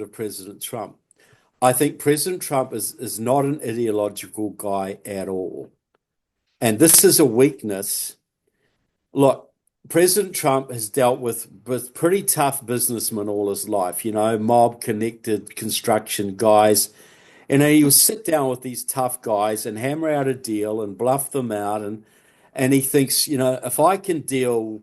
of President Trump. I think President Trump is not an ideological guy at all. And this is a weakness. Look, President Trump has dealt with pretty tough businessmen all his life, mob connected construction guys. And then he'll sit down with these tough guys and hammer out a deal and bluff them out. And he thinks, if I can deal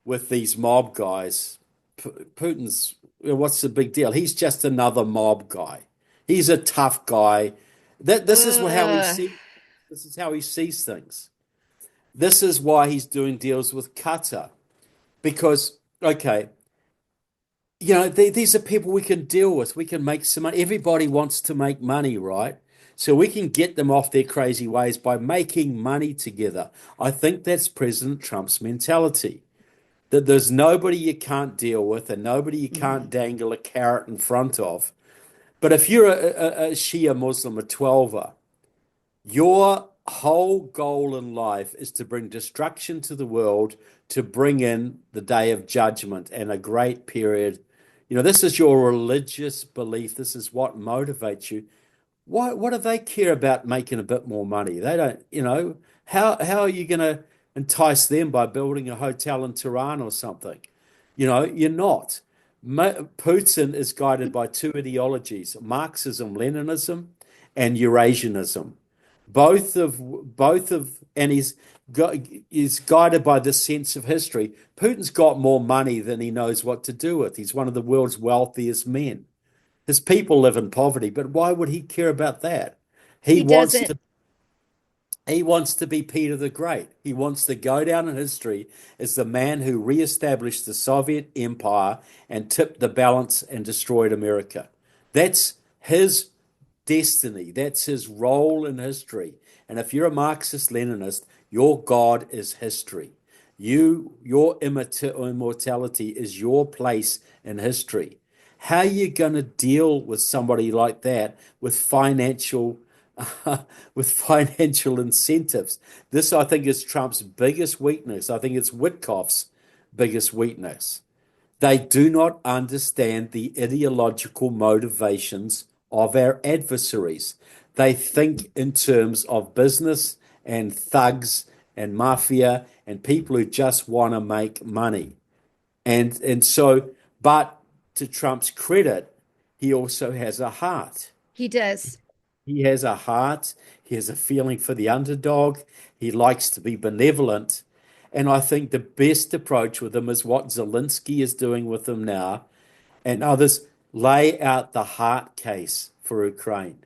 with these mob guys, Putin's, what's the big deal? He's just another mob guy. He's a tough guy. This is how he Ugh. sees. This is how he sees things. This is why he's doing deals with Qatar because, okay, these are people we can deal with. We can make some money. Everybody wants to make money, right? So we can get them off their crazy ways by making money together. I think that's President Trump's mentality. That there's nobody you can't deal with and nobody you can't Mhm. dangle a carrot in front of. But if you're a Shia Muslim, a 12er, your whole goal in life is to bring destruction to the world, to bring in the day of judgment and a great period. This is your religious belief. This is what motivates you. What do they care about making a bit more money? They don't, how are you going to entice them by building a hotel in Tehran or something? You're not. Putin is guided by two ideologies, Marxism, Leninism, and Eurasianism. And he's guided by this sense of history. Putin's got more money than he knows what to do with. He's one of the world's wealthiest men. His people live in poverty, but why would he care about that? He He wants doesn't. to he wants to be Peter the Great. He wants to go down in history as the man who reestablished the Soviet Empire and tipped the balance and destroyed America. That's his destiny. That's his role in history. And if you're a Marxist Leninist, your God is history. Your immortality is your place in history. How are you going to deal with somebody like that with financial with financial incentives? This, I think, is Trump's biggest weakness. I think it's Witkoff's biggest weakness. They do not understand the ideological motivations of our adversaries. They think in terms of business and thugs and mafia and people who just want to make money. But to Trump's credit, he also has a heart. He does. He has a heart. He has a feeling for the underdog. He likes to be benevolent. And I think the best approach with him is what Zelenskyy is doing with him now, and others lay out the heart case for Ukraine.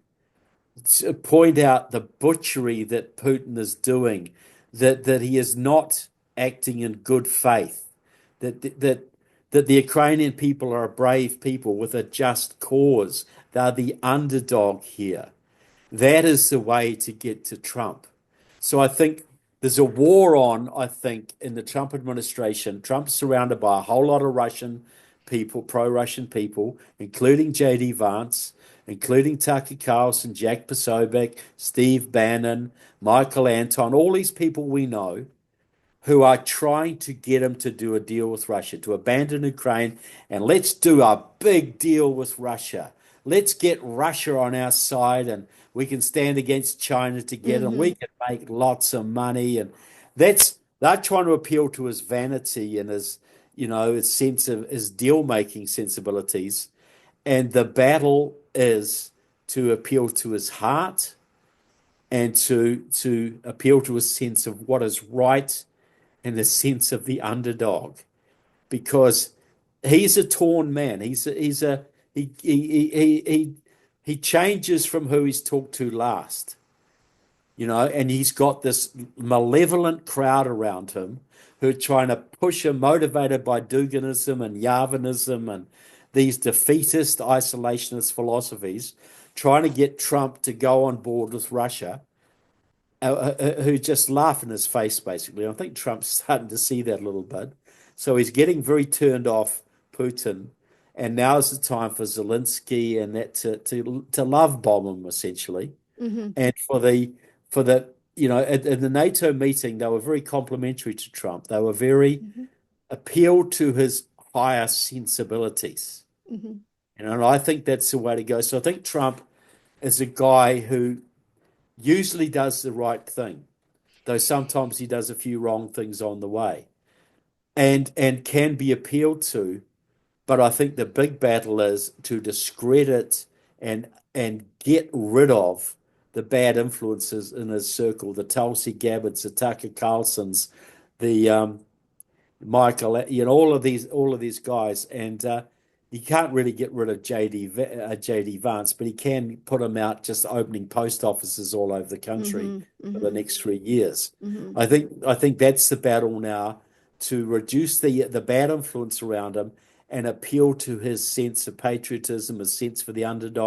Point out the butchery that Putin is doing, that he is not acting in good faith, that the Ukrainian people are a brave people with a just cause. They're the underdog here. That is the way to get to Trump. So I think there's a war on, I think, in the Trump administration. Trump's surrounded by a whole lot of Russian people, pro-Russian people, including JD Vance, including Tucker Carlson, Jack Posobiec, Steve Bannon, Michael Anton, all these people we know who are trying to get him to do a deal with Russia, to abandon Ukraine, and let's do a big deal with Russia. Let's get Russia on our side and we can stand against China together and we Hmm. can make lots of money. And they're trying to appeal to his vanity and his sense of his deal making sensibilities. And the battle is to appeal to his heart and to appeal to a sense of what is right and the sense of the underdog, because he's a torn man. He changes from who he's talked to last, and he's got this malevolent crowd around him who are trying to push him, motivated by Duginism and Yarvinism and these defeatist isolationist philosophies, trying to get Trump to go on board with Russia, who just laugh in his face, basically. I think Trump's starting to see that a little bit. So he's getting very turned off Putin. And now is the time for Zelensky and that to love bomb him, essentially. Hmm. And for the at the NATO meeting, they were very complimentary to Trump. They were very Hmm. appealed to his higher sensibilities. Hmm. And I think that's the way to go. So I think Trump is a guy who usually does the right thing, though sometimes he does a few wrong things on the way, and can be appealed to. But I think the big battle is to discredit and get rid of the bad influences in his circle, the Tulsi Gabbards, the Tucker Carlsons, the Michael, all of these guys, and you can't really get rid of JD Vance, but he can put him out just opening post offices all over the country Mm-hmm. for the Mm-hmm. next 3 years. Mm-hmm. I think that's the battle now, to reduce the bad influence around him and appeal to his sense of patriotism, his sense for the underdog.